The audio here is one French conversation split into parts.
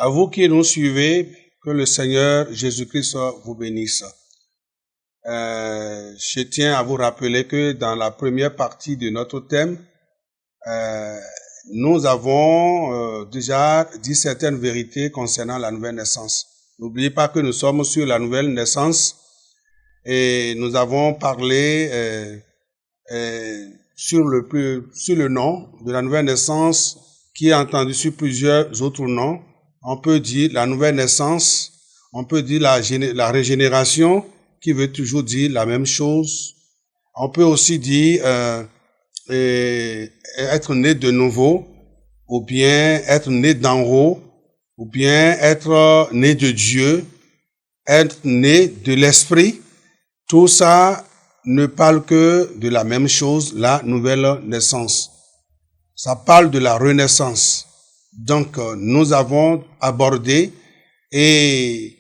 À vous qui nous suivez, que le Seigneur Jésus-Christ vous bénisse. Je tiens à vous rappeler que dans la première partie de notre thème, nous avons déjà dit certaines vérités concernant la nouvelle naissance. N'oubliez pas que nous sommes sur la nouvelle naissance et nous avons parlé sur le nom de la nouvelle naissance qui est entendu sur plusieurs autres noms. On peut dire la nouvelle naissance, on peut dire la régénération qui veut toujours dire la même chose. On peut aussi dire être né de nouveau, ou bien être né d'en haut, ou bien être né de Dieu, être né de l'Esprit. Tout ça ne parle que de la même chose, la nouvelle naissance. Ça parle de la renaissance. Donc, nous avons abordé et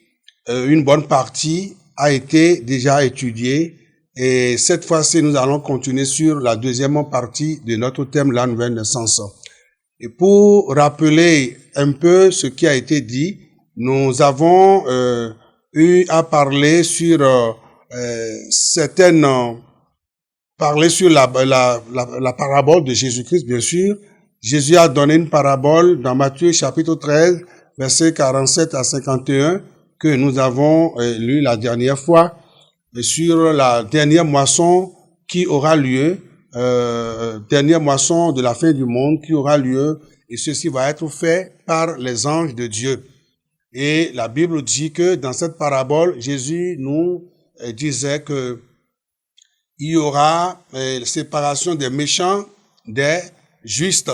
une bonne partie a été déjà étudiée. Et cette fois-ci, nous allons continuer sur la deuxième partie de notre thème, la nouvelle naissance. Et pour rappeler un peu ce qui a été dit, nous avons eu à parler sur parler sur la parabole de Jésus-Christ, bien sûr. Jésus a donné une parabole dans Matthieu chapitre 13, versets 47 à 51, que nous avons lu la dernière fois, sur la dernière moisson qui aura lieu, dernière moisson de la fin du monde qui aura lieu, et ceci va être fait par les anges de Dieu. Et la Bible dit que dans cette parabole, Jésus nous disait que il y aura séparation des méchants des justes.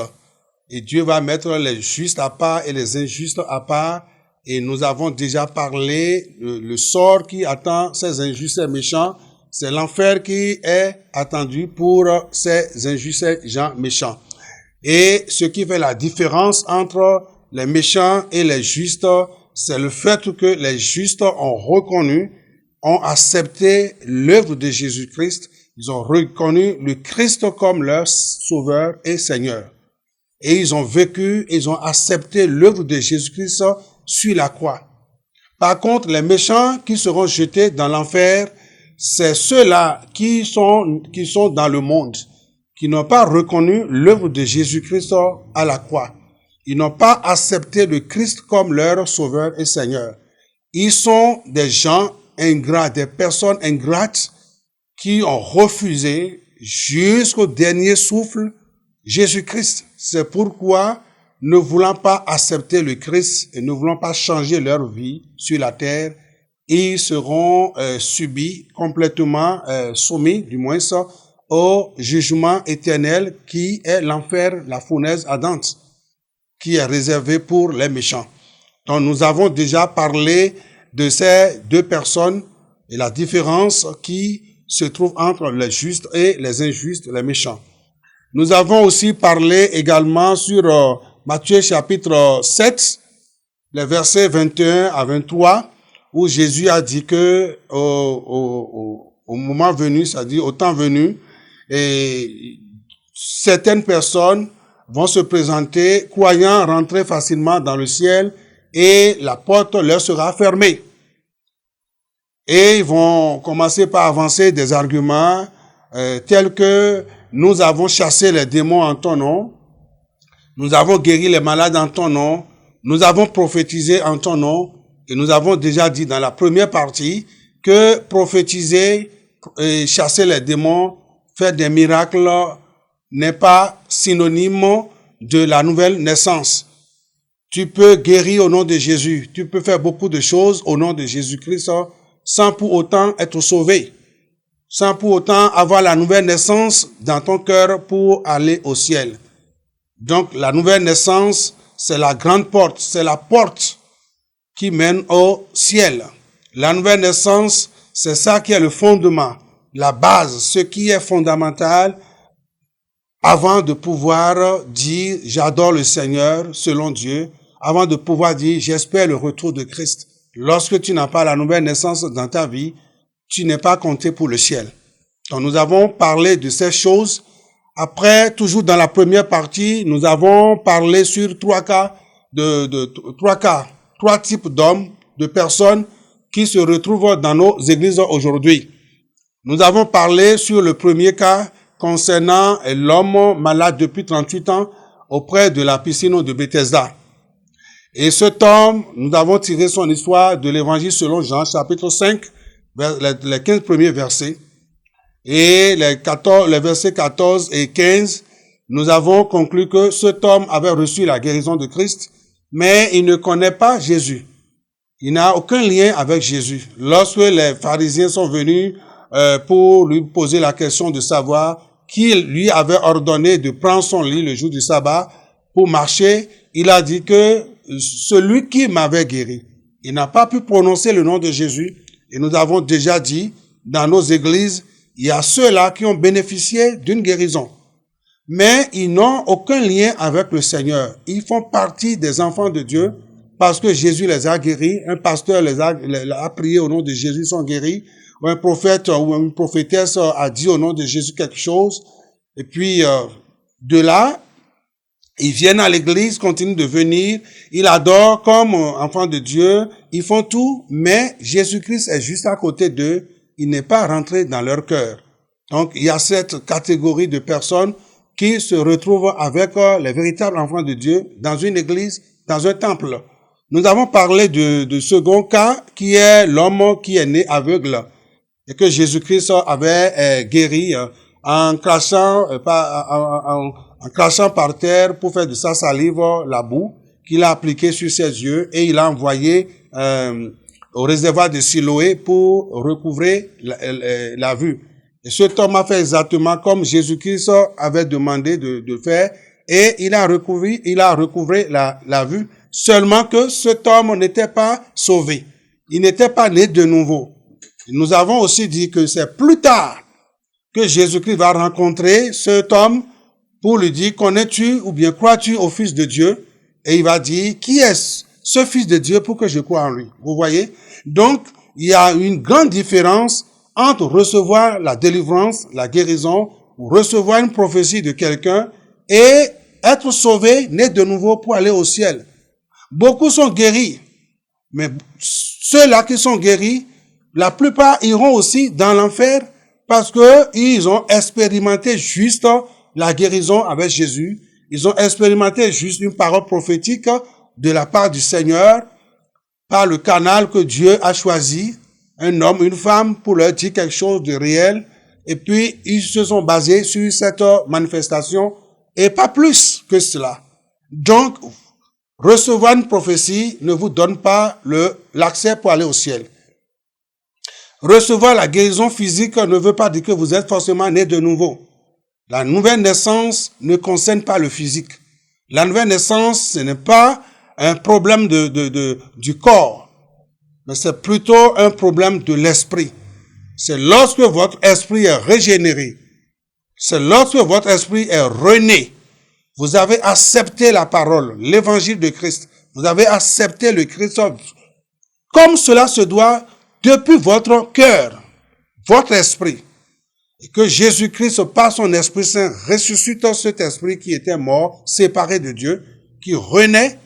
Et Dieu va mettre les justes à part et les injustes à part. Et nous avons déjà parlé le sort qui attend ces injustes et méchants. C'est l'enfer qui est attendu pour ces injustes et gens méchants. Et ce qui fait la différence entre les méchants et les justes, c'est le fait que les justes ont reconnu, ont accepté l'œuvre de Jésus-Christ. Ils ont reconnu le Christ comme leur sauveur et Seigneur. Et ils ont vécu, ils ont accepté l'œuvre de Jésus-Christ sur la croix. Par contre, les méchants qui seront jetés dans l'enfer, c'est ceux-là qui sont dans le monde, qui n'ont pas reconnu l'œuvre de Jésus-Christ à la croix. Ils n'ont pas accepté le Christ comme leur sauveur et Seigneur. Ils sont des gens ingrats, des personnes ingrates qui ont refusé jusqu'au dernier souffle Jésus-Christ. C'est pourquoi, ne voulant pas accepter le Christ et ne voulant pas changer leur vie sur la terre, ils seront complètement soumis, du moins ça, au jugement éternel qui est l'enfer, la fournaise ardente, qui est réservé pour les méchants. Donc nous avons déjà parlé de ces deux personnes et la différence qui se trouve entre les justes et les injustes, les méchants. Nous avons aussi parlé également sur Matthieu chapitre 7, les versets 21 à 23, où Jésus a dit que au moment venu, c'est-à-dire au temps venu, et certaines personnes vont se présenter croyant rentrer facilement dans le ciel et la porte leur sera fermée. Et ils vont commencer par avancer des arguments tels que nous avons chassé les démons en ton nom, nous avons guéri les malades en ton nom, nous avons prophétisé en ton nom, et nous avons déjà dit dans la première partie que prophétiser et chasser les démons, faire des miracles n'est pas synonyme de la nouvelle naissance. Tu peux guérir au nom de Jésus, tu peux faire beaucoup de choses au nom de Jésus-Christ sans pour autant être sauvé, sans pour autant avoir la nouvelle naissance dans ton cœur pour aller au ciel. Donc la nouvelle naissance, c'est la grande porte, c'est la porte qui mène au ciel. La nouvelle naissance, c'est ça qui est le fondement, la base, ce qui est fondamental avant de pouvoir dire « j'adore le Seigneur selon Dieu », avant de pouvoir dire « j'espère le retour de Christ ». Lorsque tu n'as pas la nouvelle naissance dans ta vie, tu n'es pas compté pour le ciel. Donc nous avons parlé de ces choses. Après, toujours dans la première partie, nous avons parlé sur trois cas trois types d'hommes, de personnes qui se retrouvent dans nos églises aujourd'hui. Nous avons parlé sur le premier cas concernant l'homme malade depuis 38 ans auprès de la piscine de Bethesda. Et cet homme, nous avons tiré son histoire de l'évangile selon Jean, chapitre 5, les 15 premiers versets. Et les versets 14 et 15, nous avons conclu que cet homme avait reçu la guérison de Christ, mais il ne connaît pas Jésus. Il n'a aucun lien avec Jésus. Lorsque les pharisiens sont venus pour lui poser la question de savoir qui lui avait ordonné de prendre son lit le jour du sabbat pour marcher, il a dit que celui qui m'avait guéri, il n'a pas pu prononcer le nom de Jésus. Et nous avons déjà dit, dans nos églises, il y a ceux-là qui ont bénéficié d'une guérison. Mais ils n'ont aucun lien avec le Seigneur. Ils font partie des enfants de Dieu parce que Jésus les a guéris. Un pasteur les a prié au nom de Jésus, ils sont guéris. Ou un prophète ou une prophétesse a dit au nom de Jésus quelque chose. Et puis, de là, ils viennent à l'église, continuent de venir. Ils adorent comme enfants de Dieu. Ils font tout, mais Jésus-Christ est juste à côté d'eux. Il n'est pas rentré dans leur cœur. Donc, il y a cette catégorie de personnes qui se retrouvent avec les véritables enfants de Dieu dans une église, dans un temple. Nous avons parlé de second cas, qui est l'homme qui est né aveugle et que Jésus-Christ avait guéri en crachant par terre pour faire de sa salive la boue qu'il a appliquée sur ses yeux et il a envoyé au réservoir de Siloé pour recouvrer la vue. Et cet homme a fait exactement comme Jésus-Christ avait demandé de faire et il a recouvré la vue. Seulement que cet homme n'était pas sauvé. Il n'était pas né de nouveau. Nous avons aussi dit que c'est plus tard que Jésus-Christ va rencontrer cet homme pour lui dire, connais-tu ou bien crois-tu au Fils de Dieu? Et il va dire, qui est ce Fils de Dieu pour que je croie en lui? Vous voyez? Donc, il y a une grande différence entre recevoir la délivrance, la guérison, ou recevoir une prophétie de quelqu'un et être sauvé, né de nouveau pour aller au ciel. Beaucoup sont guéris, mais ceux-là qui sont guéris, la plupart iront aussi dans l'enfer parce que ils ont expérimenté juste la guérison avec Jésus. Ils ont expérimenté juste une parole prophétique de la part du Seigneur par le canal que Dieu a choisi, un homme, une femme, pour leur dire quelque chose de réel. Et puis, ils se sont basés sur cette manifestation et pas plus que cela. Donc, recevoir une prophétie ne vous donne pas l'accès pour aller au ciel. Recevoir la guérison physique ne veut pas dire que vous êtes forcément né de nouveau. La nouvelle naissance ne concerne pas le physique. La nouvelle naissance, ce n'est pas un problème du corps, mais c'est plutôt un problème de l'esprit. C'est lorsque votre esprit est régénéré, c'est lorsque votre esprit est rené, vous avez accepté la parole, l'évangile de Christ, vous avez accepté le Christ comme cela se doit depuis votre cœur, votre esprit. Et que Jésus-Christ, par son Esprit Saint, ressuscite cet esprit qui était mort, séparé de Dieu, qui renaît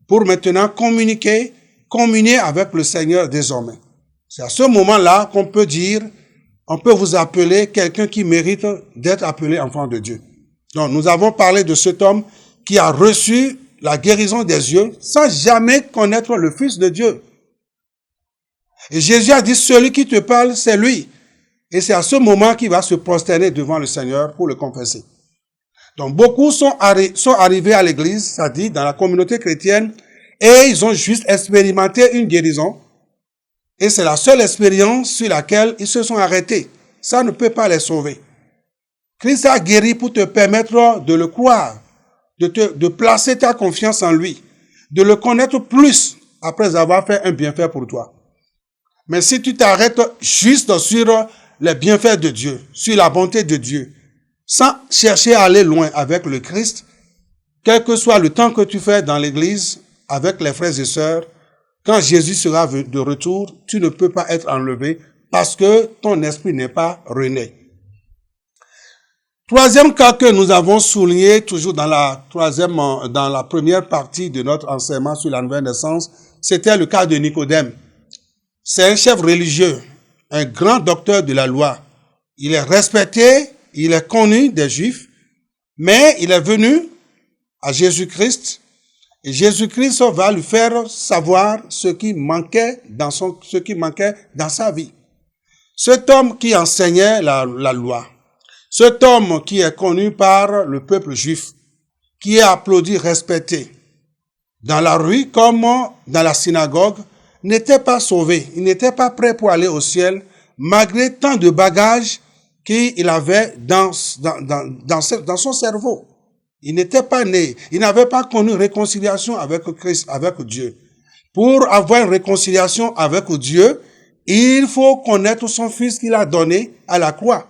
pour maintenant communier avec le Seigneur désormais. C'est à ce moment-là qu'on peut dire, on peut vous appeler quelqu'un qui mérite d'être appelé enfant de Dieu. Donc, nous avons parlé de cet homme qui a reçu la guérison des yeux sans jamais connaître le Fils de Dieu. Et Jésus a dit, celui qui te parle, c'est lui. Et c'est à ce moment qu'il va se prosterner devant le Seigneur pour le confesser. Donc, beaucoup sont arrivés à l'église, c'est-à-dire dans la communauté chrétienne, et ils ont juste expérimenté une guérison. Et c'est la seule expérience sur laquelle ils se sont arrêtés. Ça ne peut pas les sauver. Christ a guéri pour te permettre de le croire, de placer ta confiance en lui, de le connaître plus après avoir fait un bienfait pour toi. Mais si tu t'arrêtes juste sur les bienfaits de Dieu, sur la bonté de Dieu, sans chercher à aller loin avec le Christ, quel que soit le temps que tu fais dans l'église, avec les frères et sœurs, quand Jésus sera de retour, tu ne peux pas être enlevé parce que ton esprit n'est pas rené. Troisième cas que nous avons souligné toujours dans la première partie de notre enseignement sur la nouvelle naissance, c'était le cas de Nicodème. C'est un chef religieux, un grand docteur de la loi. Il est respecté, il est connu des Juifs, mais il est venu à Jésus-Christ et Jésus-Christ va lui faire savoir ce qui manquait dans sa vie. Cet homme qui enseignait la loi, cet homme qui est connu par le peuple juif, qui est applaudi, respecté, dans la rue comme dans la synagogue, n'était pas sauvé. Il n'était pas prêt pour aller au ciel, malgré tant de bagages qu'il avait dans son cerveau. Il n'était pas né. Il n'avait pas connu réconciliation avec Christ, avec Dieu. Pour avoir une réconciliation avec Dieu, il faut connaître son Fils qu'il a donné à la croix.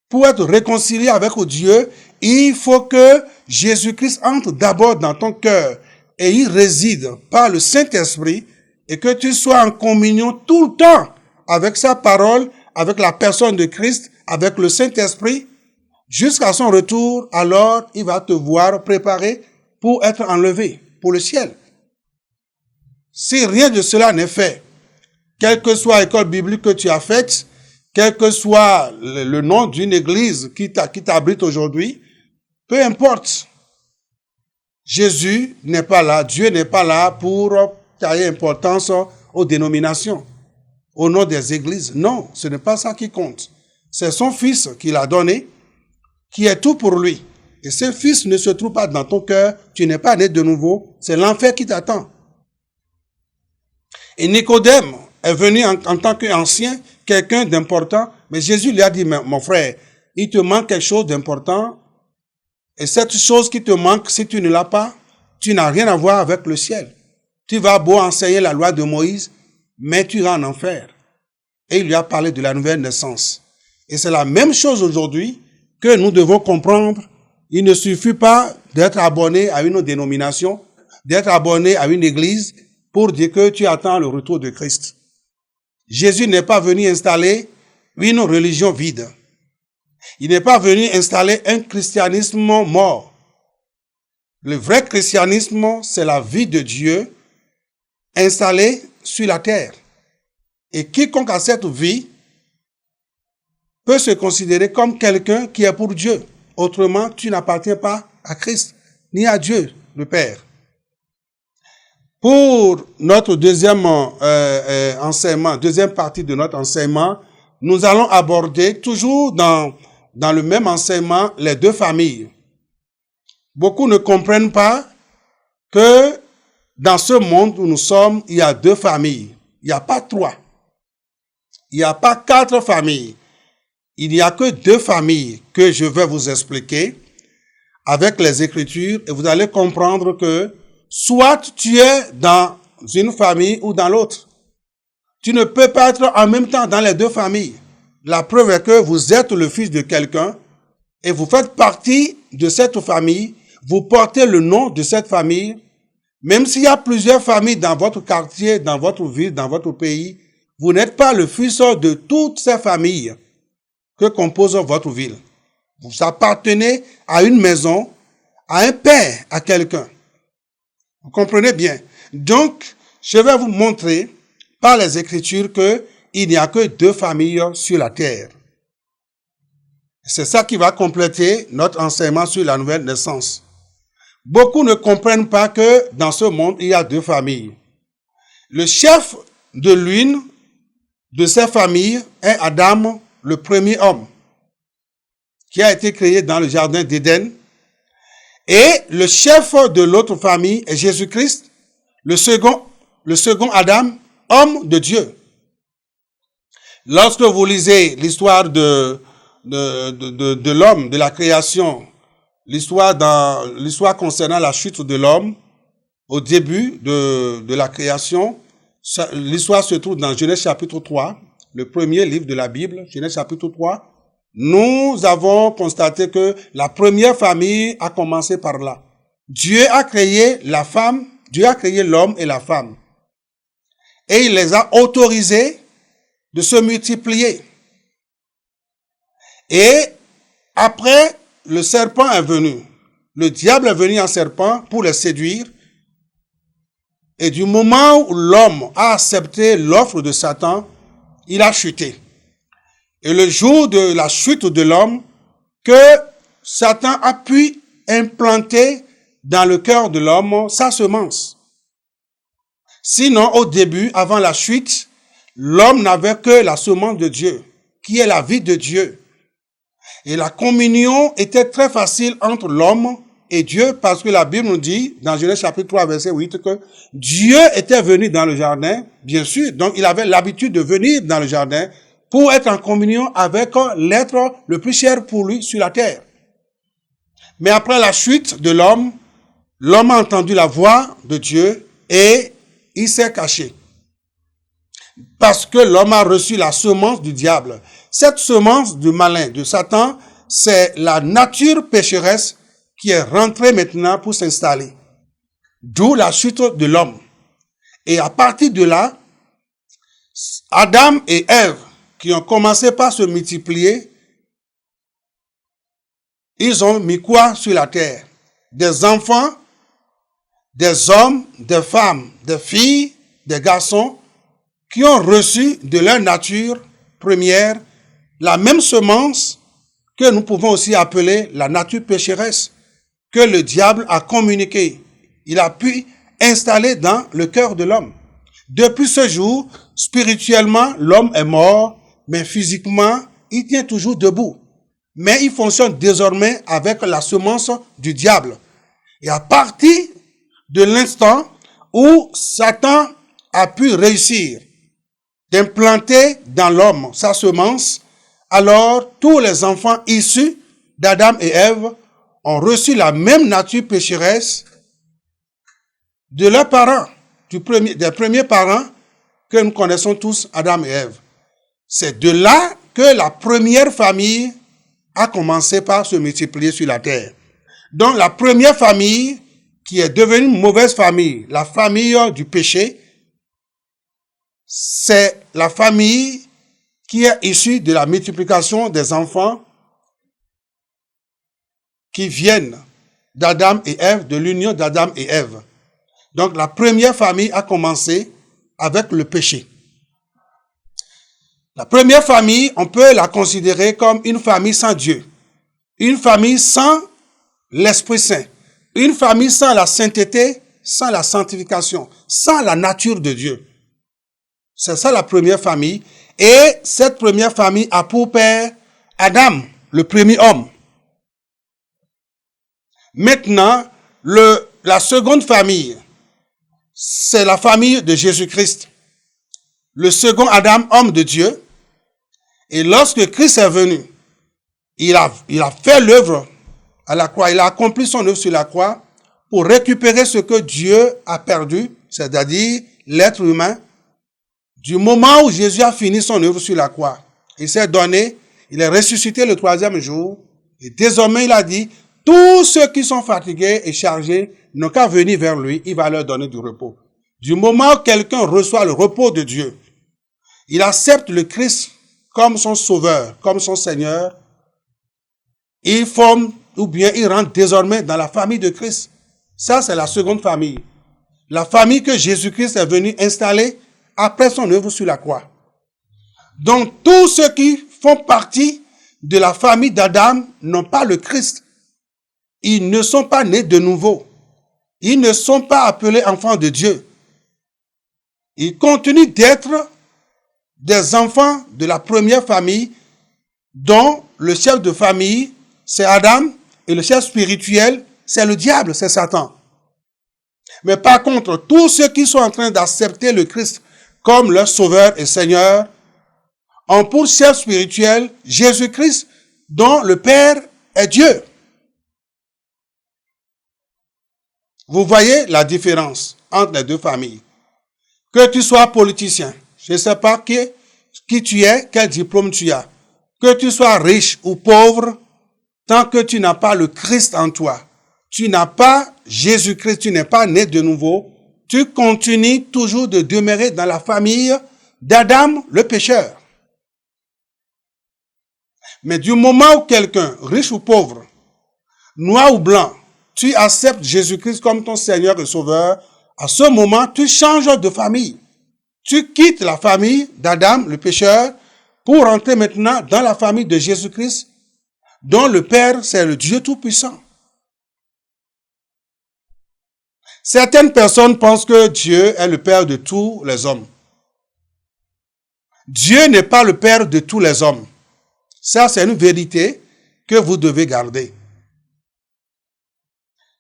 Pour être réconcilié avec Dieu, il faut que Jésus-Christ entre d'abord dans ton cœur et il réside par le Saint-Esprit et que tu sois en communion tout le temps avec sa parole, avec la personne de Christ, avec le Saint-Esprit, jusqu'à son retour, alors il va te voir préparé pour être enlevé pour le ciel. Si rien de cela n'est fait, quelle que soit l'école biblique que tu as faite, quel que soit le nom d'une église qui t'abrite aujourd'hui, peu importe. Jésus n'est pas là, Dieu n'est pas là pour tailler importance aux dénominations, au nom des églises. Non, ce n'est pas ça qui compte. C'est son Fils qu'il a donné, qui est tout pour lui. Et ce Fils ne se trouve pas dans ton cœur, tu n'es pas né de nouveau, c'est l'enfer qui t'attend. Et Nicodème est venu en tant qu'ancien, quelqu'un d'important, mais Jésus lui a dit, mon frère, il te manque quelque chose d'important, et cette chose qui te manque, si tu ne l'as pas, tu n'as rien à voir avec le ciel. Tu vas beau enseigner la loi de Moïse, mais tu iras en enfer. Et il lui a parlé de la nouvelle naissance. Et c'est la même chose aujourd'hui que nous devons comprendre. Il ne suffit pas d'être abonné à une dénomination, d'être abonné à une église pour dire que tu attends le retour de Christ. Jésus n'est pas venu installer une religion vide. Il n'est pas venu installer un christianisme mort. Le vrai christianisme, c'est la vie de Dieu installée sur la terre. Et quiconque a cette vie peut se considérer comme quelqu'un qui est pour Dieu. Autrement, tu n'appartiens pas à Christ, ni à Dieu, le Père. Pour notre deuxième enseignement, deuxième partie de notre enseignement, nous allons aborder toujours dans le même enseignement les deux familles. Beaucoup ne comprennent pas que dans ce monde où nous sommes, il y a deux familles. Il n'y a pas trois. Il n'y a pas quatre familles. Il n'y a que deux familles que je vais vous expliquer avec les Écritures et vous allez comprendre que soit tu es dans une famille ou dans l'autre. Tu ne peux pas être en même temps dans les deux familles. La preuve est que vous êtes le fils de quelqu'un et vous faites partie de cette famille, vous portez le nom de cette famille. Même s'il y a plusieurs familles dans votre quartier, dans votre ville, dans votre pays, vous n'êtes pas le fils de toutes ces familles que compose votre ville. Vous appartenez à une maison, à un père, à quelqu'un. Vous comprenez bien. Donc, je vais vous montrer par les Écritures qu'il n'y a que deux familles sur la terre. C'est ça qui va compléter notre enseignement sur la nouvelle naissance. Beaucoup ne comprennent pas que dans ce monde, il y a deux familles. Le chef de l'une de ces familles est Adam, le premier homme, qui a été créé dans le jardin d'Éden. Et le chef de l'autre famille est Jésus-Christ, le second Adam, homme de Dieu. Lorsque vous lisez l'histoire de l'homme, de la création, l'histoire concernant la chute de l'homme, au début de la création, l'histoire se trouve dans Genèse chapitre 3, le premier livre de la Bible, Genèse chapitre 3. Nous avons constaté que la première famille a commencé par là. Dieu a créé la femme, Dieu a créé l'homme et la femme. Et il les a autorisés de se multiplier. Et après, le serpent est venu. Le diable est venu en serpent pour les séduire. Et du moment où l'homme a accepté l'offre de Satan, il a chuté. Et le jour de la chute de l'homme, que Satan a pu implanter dans le cœur de l'homme sa semence. Sinon, au début, avant la chute, l'homme n'avait que la semence de Dieu, qui est la vie de Dieu. Et la communion était très facile entre l'homme et Dieu, parce que la Bible nous dit, dans Genèse chapitre 3, verset 8, que Dieu était venu dans le jardin, bien sûr, donc il avait l'habitude de venir dans le jardin pour être en communion avec l'être le plus cher pour lui sur la terre. Mais après la chute de l'homme a entendu la voix de Dieu et il s'est caché. Parce que l'homme a reçu la semence du diable. Cette semence du malin, de Satan, c'est la nature pécheresse qui est rentrée maintenant pour s'installer. D'où la chute de l'homme. Et à partir de là, Adam et Ève, qui ont commencé par se multiplier, ils ont mis quoi sur la terre? Des enfants, des hommes, des femmes, des filles, des garçons, qui ont reçu de leur nature première la même semence que nous pouvons aussi appeler la nature pécheresse, que le diable a communiqué. Il a pu installer dans le cœur de l'homme. Depuis ce jour, spirituellement, l'homme est mort, mais physiquement, il tient toujours debout. Mais il fonctionne désormais avec la semence du diable. Et à partir de l'instant où Satan a pu réussir d'implanter dans l'homme sa semence, alors tous les enfants issus d'Adam et Ève ont reçu la même nature pécheresse de leurs parents, des premiers parents que nous connaissons tous, Adam et Ève. C'est de là que la première famille a commencé par se multiplier sur la terre. Donc la première famille qui est devenue une mauvaise famille, la famille du péché, c'est la famille qui est issue de la multiplication des enfants qui viennent d'Adam et Ève, de l'union d'Adam et Ève. Donc la première famille a commencé avec le péché. La première famille, on peut la considérer comme une famille sans Dieu, une famille sans l'Esprit Saint, une famille sans la sainteté, sans la sanctification, sans la nature de Dieu. C'est ça la première famille. Et cette première famille a pour père Adam, le premier homme. Maintenant, la seconde famille, c'est la famille de Jésus-Christ. Le second Adam, homme de Dieu. Et lorsque Christ est venu, il a fait l'œuvre à la croix. Il a accompli son œuvre sur la croix pour récupérer ce que Dieu a perdu, c'est-à-dire l'être humain. Du moment où Jésus a fini son œuvre sur la croix, il s'est donné, il est ressuscité le troisième jour. Et désormais, il a dit, tous ceux qui sont fatigués et chargés n'ont qu'à venir vers lui, il va leur donner du repos. Du moment où quelqu'un reçoit le repos de Dieu, il accepte le Christ comme son sauveur, comme son Seigneur, il forme ou bien il rentre désormais dans la famille de Christ. Ça, c'est la seconde famille. La famille que Jésus-Christ est venu installer après son œuvre sur la croix. Donc, tous ceux qui font partie de la famille d'Adam n'ont pas le Christ. Ils ne sont pas nés de nouveau. Ils ne sont pas appelés enfants de Dieu. Ils continuent d'être des enfants de la première famille dont le chef de famille, c'est Adam, et le chef spirituel, c'est le diable, c'est Satan. Mais par contre, tous ceux qui sont en train d'accepter le Christ comme leur sauveur et Seigneur ont pour chef spirituel Jésus-Christ, dont le Père est Dieu. Vous voyez la différence entre les deux familles. Que tu sois politicien, je ne sais pas qui tu es, quel diplôme tu as. Que tu sois riche ou pauvre, tant que tu n'as pas le Christ en toi, tu n'as pas Jésus-Christ, tu n'es pas né de nouveau, tu continues toujours de demeurer dans la famille d'Adam, le pécheur. Mais du moment où quelqu'un, riche ou pauvre, noir ou blanc, tu acceptes Jésus-Christ comme ton Seigneur et Sauveur, À ce moment, tu changes de famille. Tu quittes la famille d'Adam, le pécheur, pour entrer maintenant dans la famille de Jésus-Christ, dont le Père, c'est le Dieu Tout-Puissant. Certaines personnes pensent que Dieu est le Père de tous les hommes. Dieu n'est pas le Père de tous les hommes. Ça, c'est une vérité que vous devez garder.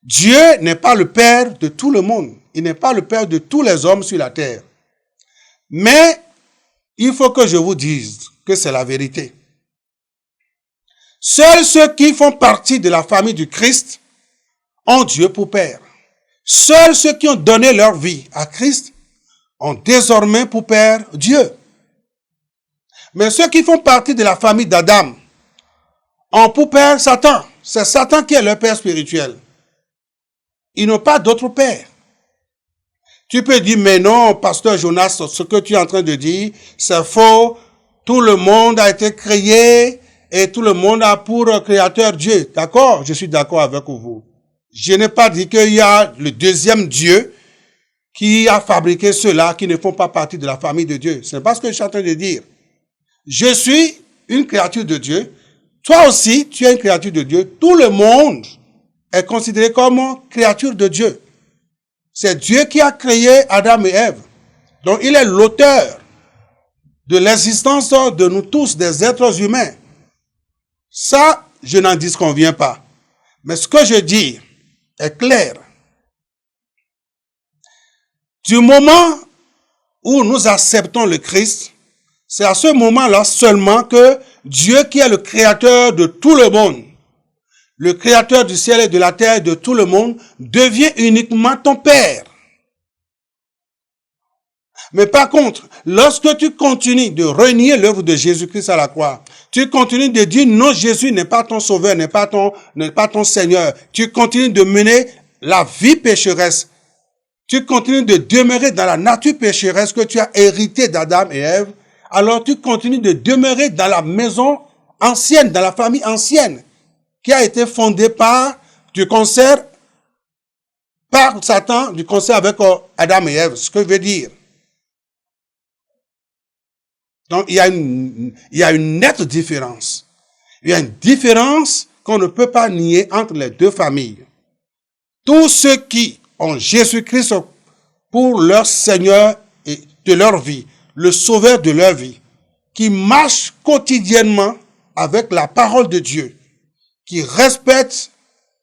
Dieu n'est pas le Père de tout le monde. Il n'est pas le Père de tous les hommes sur la terre. Mais il faut que je vous dise que c'est la vérité. Seuls ceux qui font partie de la famille du Christ ont Dieu pour Père. Seuls ceux qui ont donné leur vie à Christ ont désormais pour Père Dieu. Mais ceux qui font partie de la famille d'Adam ont pour Père Satan. C'est Satan qui est leur Père spirituel. Ils n'ont pas d'autre Père. Tu peux dire, mais non, pasteur Jonas, ce que tu es en train de dire, c'est faux. Tout le monde a été créé et tout le monde a pour créateur Dieu. D'accord? Je suis d'accord avec vous. Je n'ai pas dit qu'il y a le deuxième Dieu qui a fabriqué ceux-là qui ne font pas partie de la famille de Dieu. Ce n'est pas ce que je suis en train de dire. Je suis une créature de Dieu. Toi aussi, tu es une créature de Dieu. Tout le monde est considéré comme créature de Dieu. C'est Dieu qui a créé Adam et Ève. Donc, il est l'auteur de l'existence de nous tous, des êtres humains. Ça, je n'en disconviens pas. Mais ce que je dis est clair. Du moment où nous acceptons le Christ, c'est à ce moment-là seulement que Dieu, qui est le créateur de tout le monde, le créateur du ciel et de la terre, de tout le monde, devient uniquement ton Père. Mais par contre, lorsque tu continues de renier l'œuvre de Jésus-Christ à la croix, tu continues de dire non, Jésus n'est pas ton sauveur, n'est pas ton Seigneur, tu continues de mener la vie pécheresse, tu continues de demeurer dans la nature pécheresse que tu as héritée d'Adam et Ève, alors tu continues de demeurer dans la maison ancienne, dans la famille ancienne, qui a été fondée par Satan, du concert avec Adam et Ève, ce que veut dire. Donc, il y a une nette différence. Il y a une différence qu'on ne peut pas nier entre les deux familles. Tous ceux qui ont Jésus-Christ pour leur Seigneur et de leur vie, le sauveur de leur vie, qui marchent quotidiennement avec la parole de Dieu, qui respectent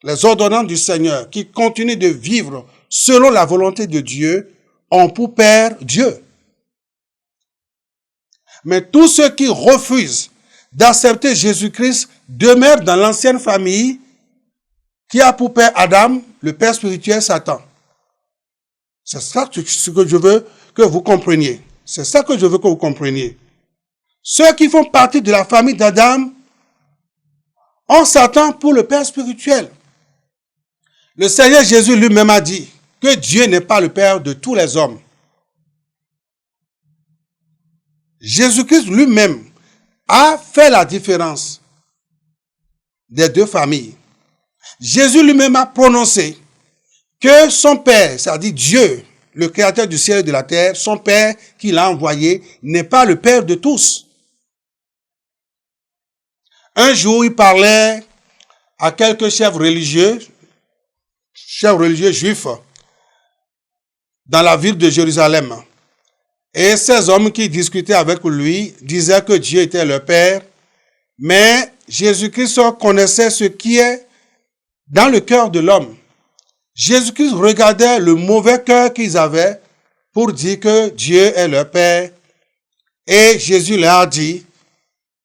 les ordonnances du Seigneur, qui continuent de vivre selon la volonté de Dieu, ont pour Père Dieu. Mais tous ceux qui refusent d'accepter Jésus-Christ demeurent dans l'ancienne famille qui a pour père Adam, le père spirituel Satan. C'est ça ce que je veux que vous compreniez. C'est ça que je veux que vous compreniez. Ceux qui font partie de la famille d'Adam ont Satan pour le père spirituel. Le Seigneur Jésus lui-même a dit que Dieu n'est pas le père de tous les hommes. Jésus-Christ lui-même a fait la différence des deux familles. Jésus lui-même a prononcé que son Père, c'est-à-dire Dieu, le créateur du ciel et de la terre, son Père qu'il a envoyé, n'est pas le Père de tous. Un jour, il parlait à quelques chefs religieux juifs, dans la ville de Jérusalem. Et ces hommes qui discutaient avec lui disaient que Dieu était leur Père, mais Jésus-Christ connaissait ce qui est dans le cœur de l'homme. Jésus-Christ regardait le mauvais cœur qu'ils avaient pour dire que Dieu est leur Père. Et Jésus leur a dit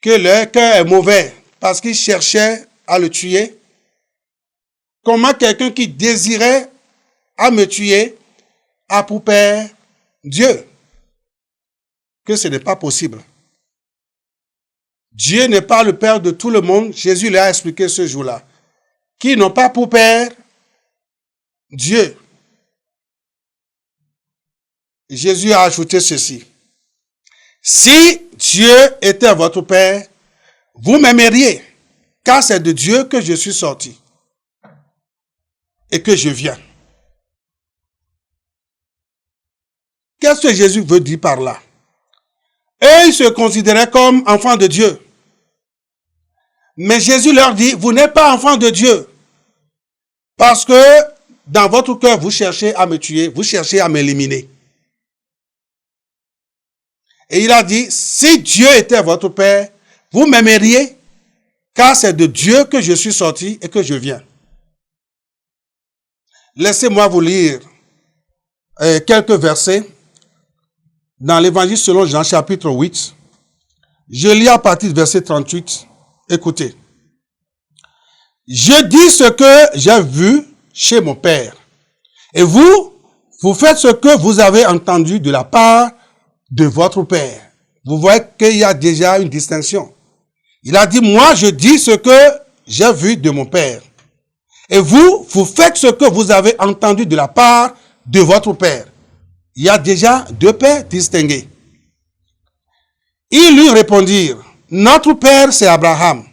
que leur cœur est mauvais parce qu'ils cherchaient à le tuer. Comment quelqu'un qui désirait à me tuer a pour Père Dieu? Que ce n'est pas possible. Dieu n'est pas le Père de tout le monde. Jésus l'a expliqué ce jour-là. Qui n'ont pas pour Père Dieu. Jésus a ajouté ceci. Si Dieu était votre Père, vous m'aimeriez, car c'est de Dieu que je suis sorti et que je viens. Qu'est-ce que Jésus veut dire par là? Eux, ils se considéraient comme enfants de Dieu. Mais Jésus leur dit, vous n'êtes pas enfants de Dieu. Parce que dans votre cœur, vous cherchez à me tuer, vous cherchez à m'éliminer. Et il a dit, si Dieu était votre Père, vous m'aimeriez, car c'est de Dieu que je suis sorti et que je viens. Laissez-moi vous lire quelques versets dans l'Évangile selon Jean chapitre 8. Je lis à partir du verset 38. Écoutez. Je dis ce que j'ai vu chez mon Père. Et vous faites ce que vous avez entendu de la part de votre Père. Vous voyez qu'il y a déjà une distinction. Il a dit, moi je dis ce que j'ai vu de mon Père. Et vous faites ce que vous avez entendu de la part de votre Père. Il y a déjà deux pères distingués. Ils lui répondirent, notre Père c'est Abraham.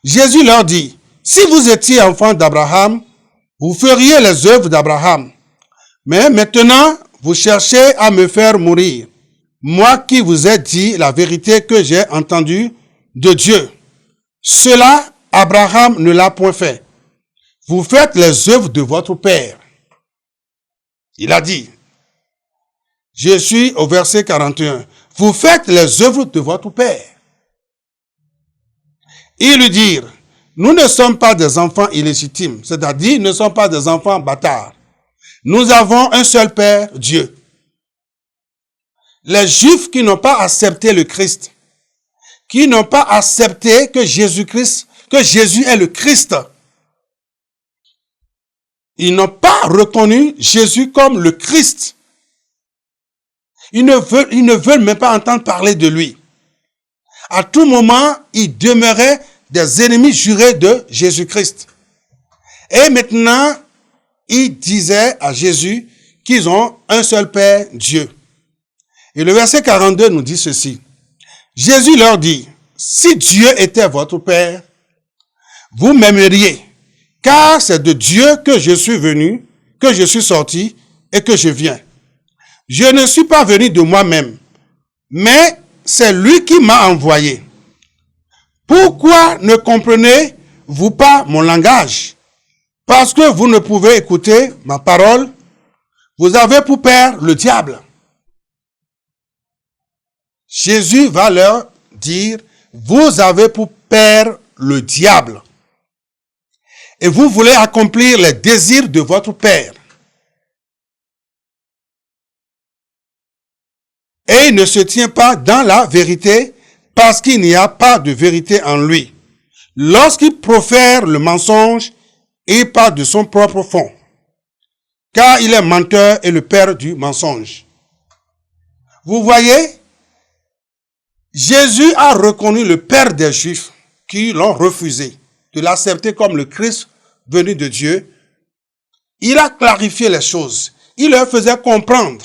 Jésus leur dit, si vous étiez enfant d'Abraham, vous feriez les œuvres d'Abraham. Mais maintenant, vous cherchez à me faire mourir. Moi qui vous ai dit la vérité que j'ai entendue de Dieu. Cela, Abraham ne l'a point fait. Vous faites les œuvres de votre père. Il a dit, je suis au verset 41, vous faites les œuvres de votre père. Ils lui dirent, nous ne sommes pas des enfants illégitimes, c'est-à-dire ne sommes pas des enfants bâtards. Nous avons un seul Père, Dieu. Les Juifs qui n'ont pas accepté le Christ, qui n'ont pas accepté que Jésus est le Christ, ils n'ont pas reconnu Jésus comme le Christ. Ils ne veulent même pas entendre parler de lui. À tout moment, ils demeuraient des ennemis jurés de Jésus-Christ. Et maintenant, ils disaient à Jésus qu'ils ont un seul Père, Dieu. Et le verset 42 nous dit ceci. Jésus leur dit, si Dieu était votre Père, vous m'aimeriez, car c'est de Dieu que je suis venu, que je suis sorti et que je viens. Je ne suis pas venu de moi-même, mais c'est lui qui m'a envoyé. Pourquoi ne comprenez-vous pas mon langage? Parce que vous ne pouvez écouter ma parole. Vous avez pour père le diable. Jésus va leur dire, vous avez pour père le diable. Et vous voulez accomplir les désirs de votre père. Et il ne se tient pas dans la vérité parce qu'il n'y a pas de vérité en lui. Lorsqu'il profère le mensonge, il part de son propre fond. Car il est menteur et le père du mensonge. Vous voyez, Jésus a reconnu le père des Juifs qui l'ont refusé de l'accepter comme le Christ venu de Dieu. Il a clarifié les choses. Il leur faisait comprendre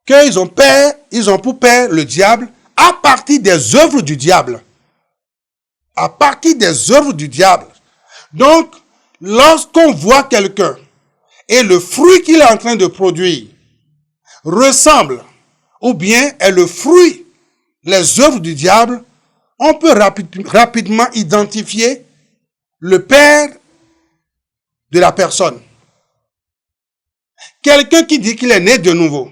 qu'ils ont pour père le diable à partir des œuvres du diable. À partir des œuvres du diable. Donc, lorsqu'on voit quelqu'un et le fruit qu'il est en train de produire ressemble ou bien est le fruit, les œuvres du diable, on peut rapidement identifier le père de la personne. Quelqu'un qui dit qu'il est né de nouveau,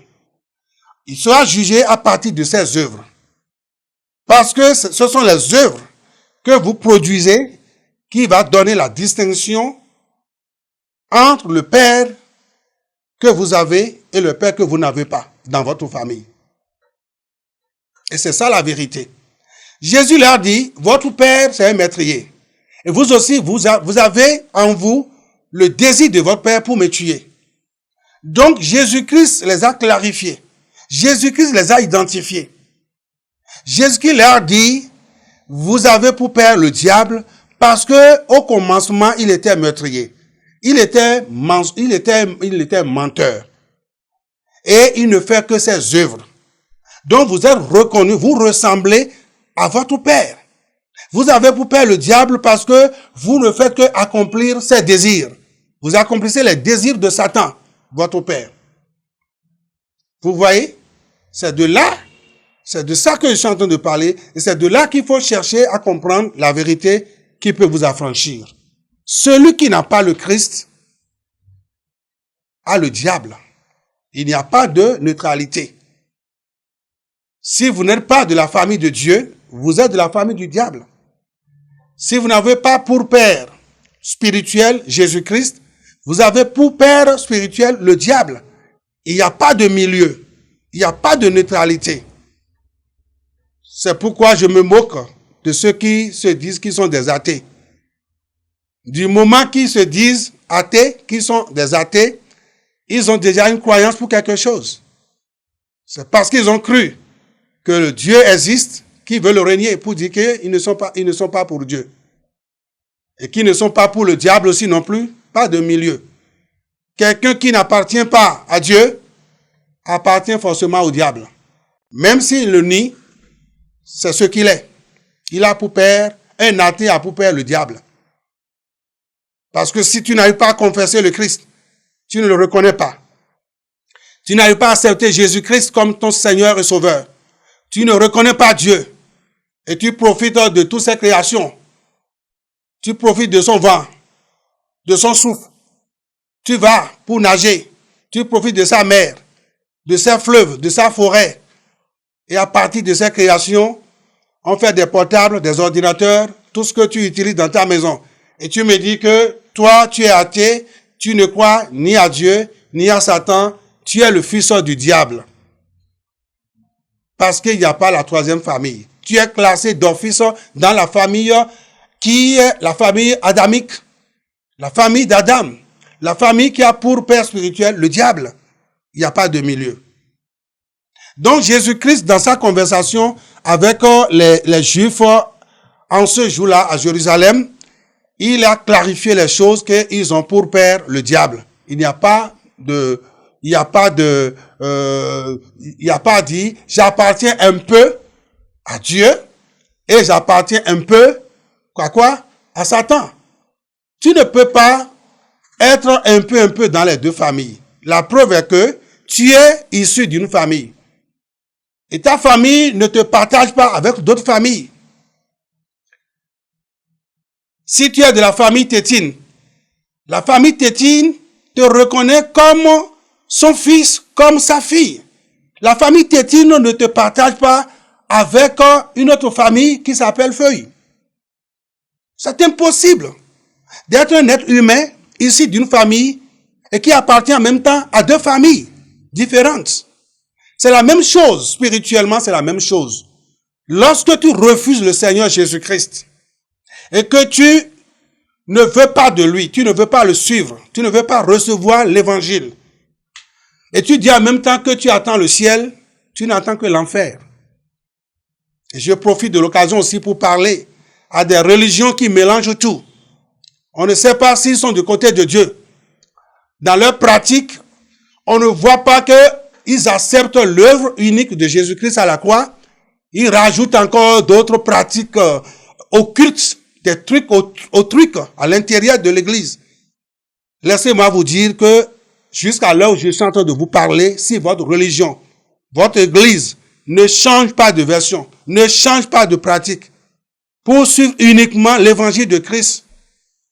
il sera jugé à partir de ses œuvres. Parce que ce sont les œuvres que vous produisez qui va donner la distinction entre le père que vous avez et le père que vous n'avez pas dans votre famille. Et c'est ça la vérité. Jésus leur dit, votre père c'est un métrier. Et vous aussi, vous avez en vous le désir de votre père pour me tuer. Donc Jésus-Christ les a clarifiés. Jésus-Christ les a identifiés. Jésus-Christ leur dit, vous avez pour père le diable parce que au commencement, il était meurtrier. Il était menteur. Et il ne fait que ses œuvres. Donc vous êtes reconnus, vous ressemblez à votre père. Vous avez pour père le diable parce que vous ne faites que accomplir ses désirs. Vous accomplissez les désirs de Satan, votre père. Vous voyez? C'est de là, c'est de ça que je suis en train de parler, et c'est de là qu'il faut chercher à comprendre la vérité qui peut vous affranchir. Celui qui n'a pas le Christ a le diable. Il n'y a pas de neutralité. Si vous n'êtes pas de la famille de Dieu, vous êtes de la famille du diable. Si vous n'avez pas pour père spirituel Jésus-Christ, vous avez pour père spirituel le diable. Il n'y a pas de milieu. Il n'y a pas de neutralité. C'est pourquoi je me moque de ceux qui se disent qu'ils sont des athées. Du moment qu'ils se disent athées, qu'ils sont des athées, ils ont déjà une croyance pour quelque chose. C'est parce qu'ils ont cru que le Dieu existe qu'ils veulent le régner pour dire qu'ils ne sont pas pour Dieu. Et qu'ils ne sont pas pour le diable aussi non plus, pas de milieu. Quelqu'un qui n'appartient pas à Dieu appartient forcément au diable. Même s'il le nie, c'est ce qu'il est. Il a pour père, un athée a pour père le diable. Parce que si tu n'arrives pas à confesser le Christ, tu ne le reconnais pas. Tu n'arrives pas à accepter Jésus-Christ comme ton Seigneur et Sauveur. Tu ne reconnais pas Dieu. Et tu profites de toutes ses créations. Tu profites de son vent, de son souffle. Tu vas pour nager. Tu profites de sa mer, de ses fleuves, de sa forêt. Et à partir de ses créations, on fait des portables, des ordinateurs, tout ce que tu utilises dans ta maison. Et tu me dis que toi, tu es athée, tu ne crois ni à Dieu, ni à Satan, tu es le fils du diable. Parce qu'il n'y a pas la troisième famille. Tu es classé d'office dans la famille qui est la famille adamique, la famille d'Adam, la famille qui a pour père spirituel le diable. Il n'y a pas de milieu. Donc Jésus-Christ, dans sa conversation avec les Juifs en ce jour-là à Jérusalem, il a clarifié les choses qu'ils ont pour père le diable. Il n'y a pas dit, j'appartiens un peu à Dieu et j'appartiens un peu, à Satan. Tu ne peux pas être un peu dans les deux familles. La preuve est que tu es issu d'une famille. Et ta famille ne te partage pas avec d'autres familles. Si tu es de la famille Tétine, la famille Tétine te reconnaît comme son fils, comme sa fille. La famille Tétine ne te partage pas avec une autre famille qui s'appelle Feuille. C'est impossible d'être un être humain issu d'une famille et qui appartient en même temps à deux familles différentes. C'est la même chose, spirituellement c'est la même chose. Lorsque tu refuses le Seigneur Jésus-Christ, et que tu ne veux pas de lui, tu ne veux pas le suivre, tu ne veux pas recevoir l'évangile, et tu dis en même temps que tu attends le ciel, tu n'attends que l'enfer. Et je profite de l'occasion aussi pour parler à des religions qui mélangent tout. On ne sait pas s'ils sont du côté de Dieu. Dans leur pratique, on ne voit pas qu'ils acceptent l'œuvre unique de Jésus-Christ à la croix. Ils rajoutent encore d'autres pratiques occultes, des trucs à l'intérieur de l'église. Laissez-moi vous dire que jusqu'à l'heure où je suis en train de vous parler, si votre religion, votre église ne change pas de version, ne change pas de pratique, pour suivre uniquement l'évangile de Christ,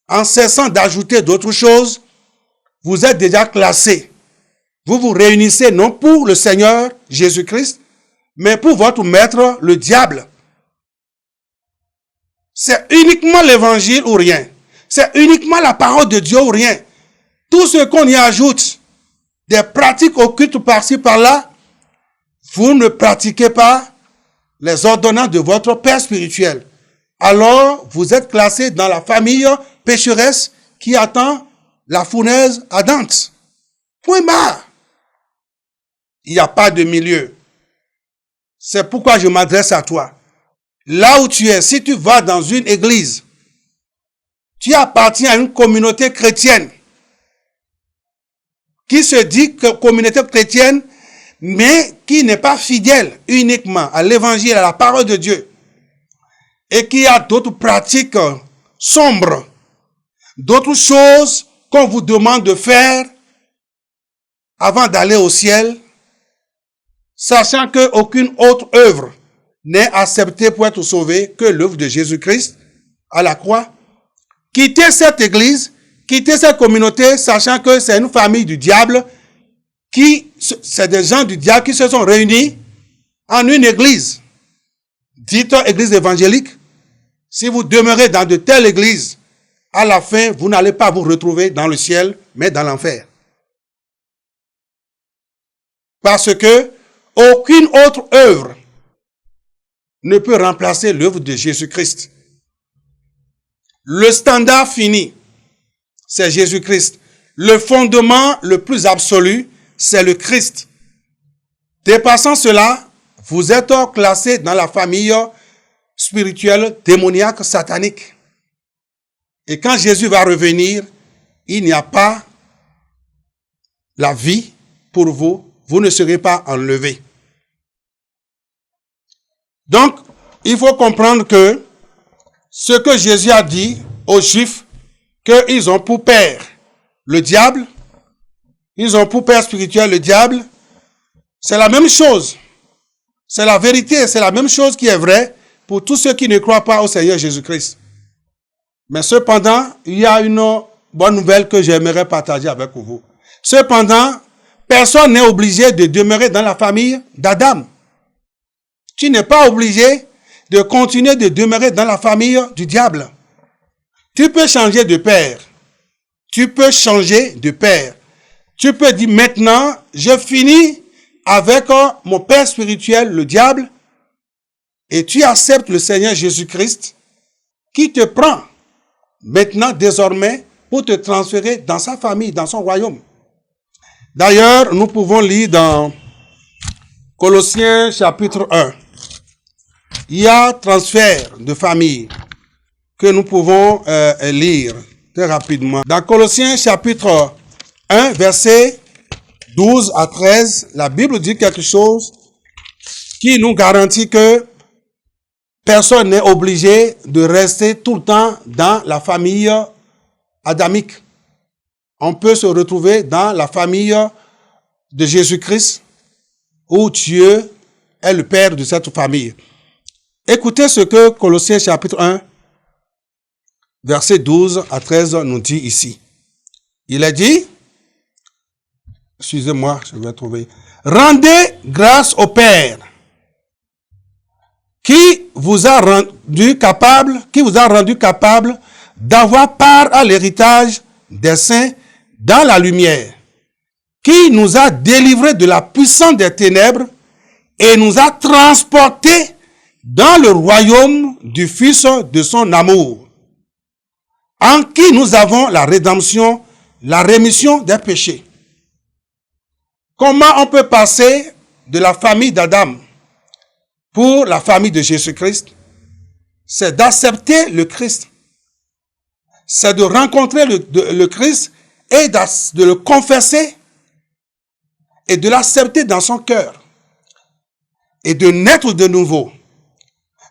en cessant d'ajouter d'autres choses, vous êtes déjà classé. Vous vous réunissez non pour le Seigneur Jésus-Christ, mais pour votre maître, le diable. C'est uniquement l'évangile ou rien. C'est uniquement la parole de Dieu ou rien. Tout ce qu'on y ajoute, des pratiques occultes par-ci par-là, vous ne pratiquez pas les ordonnances de votre père spirituel. Alors, vous êtes classé dans la famille pécheresse qui attend la fournaise ardente. Point barre. Il n'y a pas de milieu. C'est pourquoi je m'adresse à toi. Là où tu es, si tu vas dans une église, tu appartiens à une communauté chrétienne qui se dit que communauté chrétienne, mais qui n'est pas fidèle uniquement à l'évangile, à la parole de Dieu, et qui a d'autres pratiques sombres, d'autres choses qu'on vous demande de faire avant d'aller au ciel, sachant qu'aucune autre œuvre n'est acceptée pour être sauvé que l'œuvre de Jésus-Christ à la croix. Quittez cette église, quittez cette communauté, sachant que c'est une famille du diable, c'est des gens du diable qui se sont réunis en une église, dite église évangélique. Si vous demeurez dans de telles églises, à la fin, vous n'allez pas vous retrouver dans le ciel, mais dans l'enfer. Parce que aucune autre œuvre ne peut remplacer l'œuvre de Jésus-Christ. Le standard fini, c'est Jésus-Christ. Le fondement le plus absolu, c'est le Christ. Dépassant cela, vous êtes classé dans la famille spirituelle, démoniaque, satanique. Et quand Jésus va revenir, il n'y a pas la vie pour vous. Vous ne serez pas enlevés. Donc, il faut comprendre que ce que Jésus a dit aux Juifs, qu'ils ont pour père le diable, ils ont pour père spirituel le diable, c'est la même chose. C'est la vérité, c'est la même chose qui est vraie pour tous ceux qui ne croient pas au Seigneur Jésus-Christ. Mais cependant, il y a une bonne nouvelle que j'aimerais partager avec vous. Cependant, personne n'est obligé de demeurer dans la famille d'Adam. Tu n'es pas obligé de continuer de demeurer dans la famille du diable. Tu peux changer de père. Tu peux changer de père. Tu peux dire maintenant, je finis avec mon père spirituel, le diable, et tu acceptes le Seigneur Jésus-Christ qui te prend maintenant, désormais, pour te transférer dans sa famille, dans son royaume. D'ailleurs, nous pouvons lire dans Colossiens chapitre 1. Il y a transfert de famille que nous pouvons lire très rapidement. Dans Colossiens chapitre 1, versets 12 à 13, la Bible dit quelque chose qui nous garantit que personne n'est obligé de rester tout le temps dans la famille adamique. On peut se retrouver dans la famille de Jésus-Christ, où Dieu est le père de cette famille. Écoutez ce que Colossiens chapitre 1, versets 12 à 13 nous dit ici. Il est dit, excusez-moi, je vais trouver. Rendez grâce au Père qui vous a rendu capable d'avoir part à l'héritage des saints dans la lumière, qui nous a délivrés de la puissance des ténèbres et nous a transportés dans le royaume du Fils de son amour, en qui nous avons la rédemption, la rémission des péchés. Comment on peut passer de la famille d'Adam pour la famille de Jésus-Christ? C'est d'accepter le Christ. C'est de rencontrer le Christ et de le confesser et de l'accepter dans son cœur et de naître de nouveau.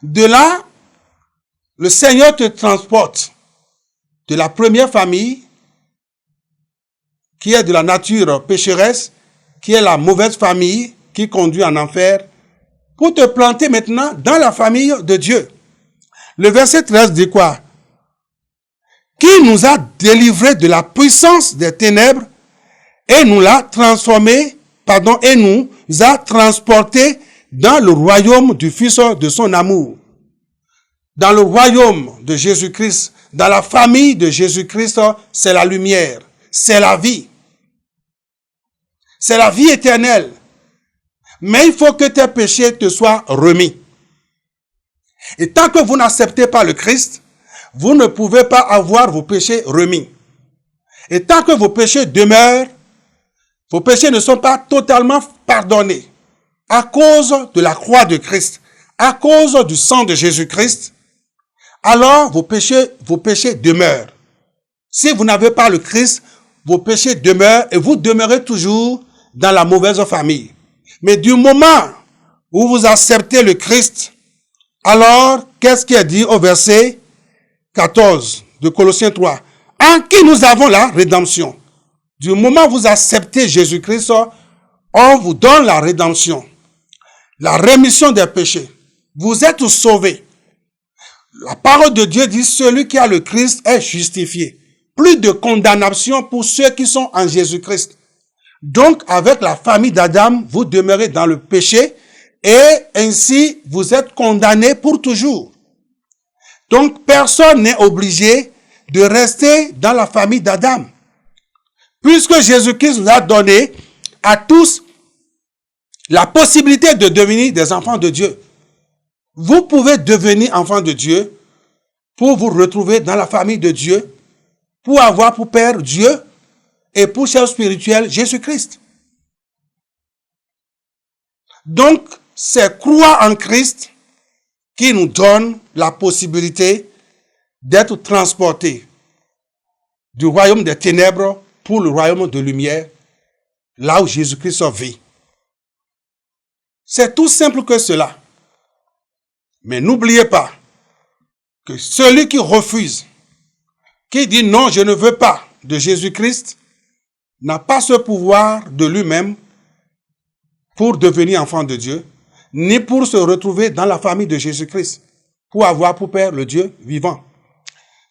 De là, le Seigneur te transporte de la première famille qui est de la nature pécheresse, qui est la mauvaise famille qui conduit en enfer, pour te planter maintenant dans la famille de Dieu. Le verset 13 dit quoi? Qui nous a délivrés de la puissance des ténèbres et nous l'a transformé, et nous a transportés dans le royaume du Fils de son amour. Dans le royaume de Jésus-Christ, dans la famille de Jésus-Christ, c'est la lumière, c'est la vie. C'est la vie éternelle. Mais il faut que tes péchés te soient remis. Et tant que vous n'acceptez pas le Christ, vous ne pouvez pas avoir vos péchés remis. Et tant que vos péchés demeurent, vos péchés ne sont pas totalement pardonnés. À cause de la croix de Christ, à cause du sang de Jésus-Christ, alors vos péchés demeurent. Si vous n'avez pas le Christ, vos péchés demeurent et vous demeurez toujours dans la mauvaise famille. Mais du moment où vous acceptez le Christ, alors qu'est-ce qui est dit au verset 14 de Colossiens 3? En qui nous avons la rédemption. Du moment où vous acceptez Jésus-Christ, on vous donne la rédemption. la rémission des péchés. Vous êtes sauvés. La parole de Dieu dit, celui qui a le Christ est justifié. Plus de condamnation pour ceux qui sont en Jésus-Christ. Donc, avec la famille d'Adam, vous demeurez dans le péché et ainsi, vous êtes condamnés pour toujours. Donc, personne n'est obligé de rester dans la famille d'Adam. Puisque Jésus-Christ nous a donné à tous la possibilité de devenir des enfants de Dieu. Vous pouvez devenir enfant de Dieu pour vous retrouver dans la famille de Dieu, pour avoir pour Père Dieu et pour chef spirituel Jésus-Christ. Donc, c'est croire en Christ qui nous donne la possibilité d'être transportés du royaume des ténèbres pour le royaume de lumière, là où Jésus-Christ vit. C'est tout simple que cela. Mais n'oubliez pas que celui qui refuse, qui dit non, je ne veux pas de Jésus-Christ, n'a pas ce pouvoir de lui-même pour devenir enfant de Dieu, ni pour se retrouver dans la famille de Jésus-Christ, pour avoir pour Père le Dieu vivant.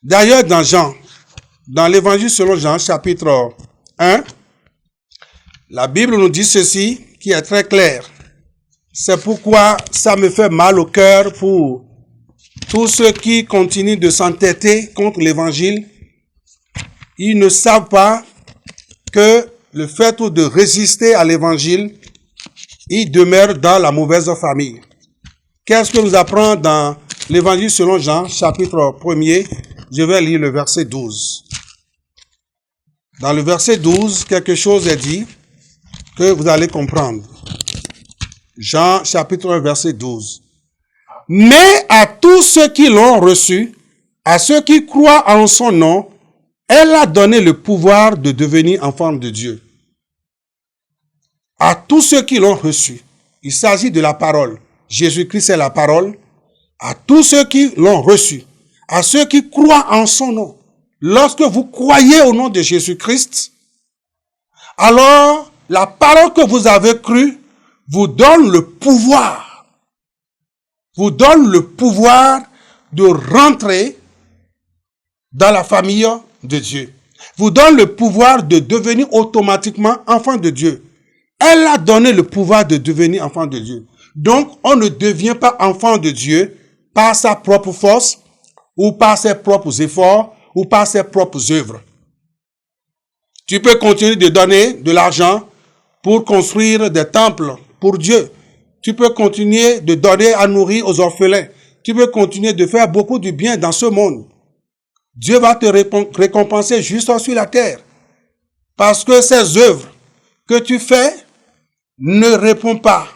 D'ailleurs, dans l'évangile selon Jean, chapitre 1, la Bible nous dit ceci, qui est très clair. C'est pourquoi ça me fait mal au cœur pour tous ceux qui continuent de s'entêter contre l'évangile. Ils ne savent pas que le fait de résister à l'évangile, ils demeurent dans la mauvaise famille. Qu'est-ce que nous apprend dans l'évangile selon Jean, chapitre 1er? Je vais lire le verset 12. Dans le verset 12, quelque chose est dit que vous allez comprendre. Jean, chapitre 1, verset 12. Mais à tous ceux qui l'ont reçu, à ceux qui croient en son nom, elle a donné le pouvoir de devenir enfants de Dieu. À tous ceux qui l'ont reçu. Il s'agit de la parole. Jésus-Christ est la parole. À tous ceux qui l'ont reçu. À ceux qui croient en son nom. Lorsque vous croyez au nom de Jésus-Christ, alors la parole que vous avez crue vous donne le pouvoir. Vous donne le pouvoir de rentrer dans la famille de Dieu. Vous donne le pouvoir de devenir automatiquement enfant de Dieu. Elle a donné le pouvoir de devenir enfant de Dieu. Donc, on ne devient pas enfant de Dieu par sa propre force, ou par ses propres efforts, ou par ses propres œuvres. Tu peux continuer de donner de l'argent pour construire des temples pour Dieu. Tu peux continuer de donner à nourrir aux orphelins. Tu peux continuer de faire beaucoup de bien dans ce monde. Dieu va te récompenser juste sur la terre. Parce que ces œuvres que tu fais ne répondent pas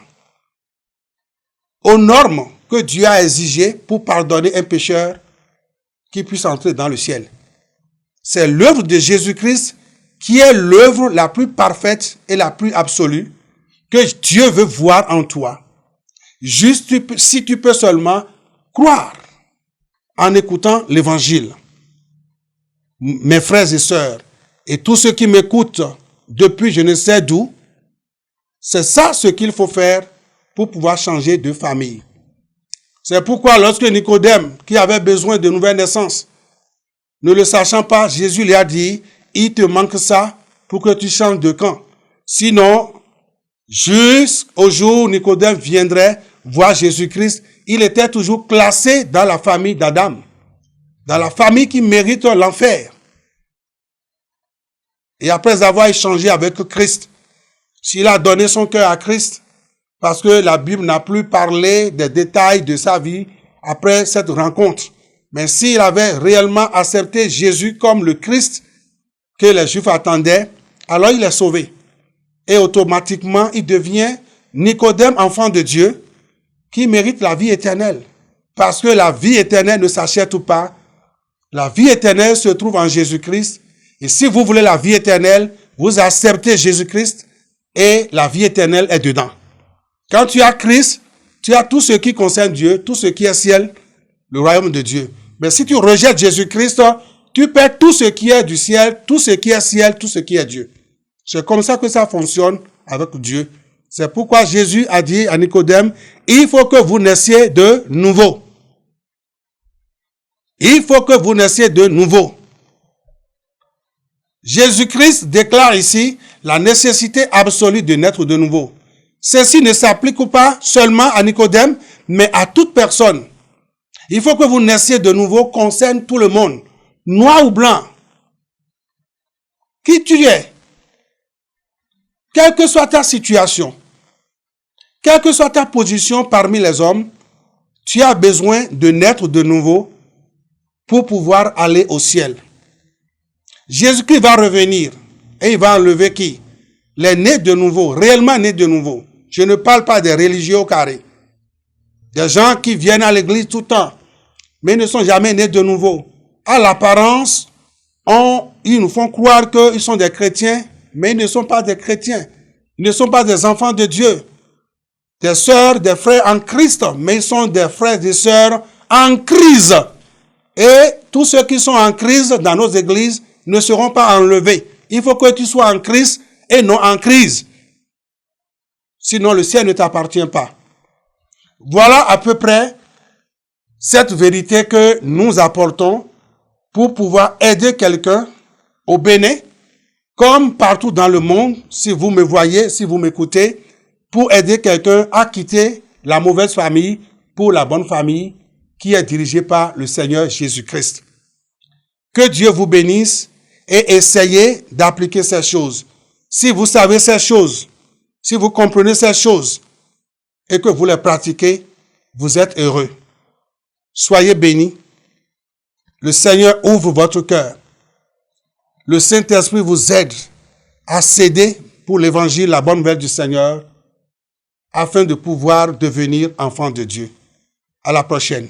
aux normes que Dieu a exigées pour pardonner un pécheur qui puisse entrer dans le ciel. C'est l'œuvre de Jésus-Christ qui est l'œuvre la plus parfaite et la plus absolue que Dieu veut voir en toi. Juste si tu peux seulement croire en écoutant l'évangile. Mes frères et sœurs, et tous ceux qui m'écoutent depuis je ne sais d'où, c'est ça ce qu'il faut faire pour pouvoir changer de famille. C'est pourquoi lorsque Nicodème, qui avait besoin de nouvelle naissance, ne le sachant pas, Jésus lui a dit, il te manque ça pour que tu changes de camp. Sinon, jusqu'au jour où Nicodème viendrait voir Jésus-Christ, il était toujours classé dans la famille d'Adam, dans la famille qui mérite l'enfer. Et après avoir échangé avec Christ, s'il a donné son cœur à Christ, parce que la Bible n'a plus parlé des détails de sa vie après cette rencontre, mais s'il avait réellement accepté Jésus comme le Christ que les Juifs attendaient, alors il est sauvé. Et automatiquement, il devient Nicodème, enfant de Dieu, qui mérite la vie éternelle. Parce que la vie éternelle ne s'achète pas. La vie éternelle se trouve en Jésus-Christ. Et si vous voulez la vie éternelle, vous acceptez Jésus-Christ et la vie éternelle est dedans. Quand tu as Christ, tu as tout ce qui concerne Dieu, tout ce qui est ciel, le royaume de Dieu. Mais si tu rejettes Jésus-Christ, tu perds tout ce qui est du ciel, tout ce qui est ciel, tout ce qui est Dieu. C'est comme ça que ça fonctionne avec Dieu. C'est pourquoi Jésus a dit à Nicodème, il faut que vous naissiez de nouveau. Il faut que vous naissiez de nouveau. Jésus-Christ déclare ici la nécessité absolue de naître de nouveau. Ceci ne s'applique pas seulement à Nicodème, mais à toute personne. Il faut que vous naissiez de nouveau concerne tout le monde, noir ou blanc. Qui tu es, quelle que soit ta situation, quelle que soit ta position parmi les hommes, tu as besoin de naître de nouveau pour pouvoir aller au ciel. Jésus-Christ va revenir et il va enlever qui? Les nés de nouveau, réellement nés de nouveau. Je ne parle pas des religieux au carré. Des gens qui viennent à l'église tout le temps, mais ne sont jamais nés de nouveau. À l'apparence, ils nous font croire qu'ils sont des chrétiens, mais ils ne sont pas des chrétiens. Ils ne sont pas des enfants de Dieu. Des sœurs, des frères en Christ, mais ils sont des frères et sœurs en crise. Et tous ceux qui sont en crise dans nos églises ne seront pas enlevés. Il faut que tu sois en Christ et non en crise. Sinon, le ciel ne t'appartient pas. Voilà à peu près cette vérité que nous apportons pour pouvoir aider quelqu'un au Bénin, comme partout dans le monde, si vous me voyez, si vous m'écoutez, pour aider quelqu'un à quitter la mauvaise famille pour la bonne famille qui est dirigée par le Seigneur Jésus-Christ. Que Dieu vous bénisse et essayez d'appliquer ces choses. Si vous savez ces choses, si vous comprenez ces choses et que vous les pratiquez, vous êtes heureux. Soyez bénis. Le Seigneur ouvre votre cœur. Le Saint-Esprit vous aide à céder pour l'évangile, la bonne nouvelle du Seigneur, afin de pouvoir devenir enfant de Dieu. À la prochaine.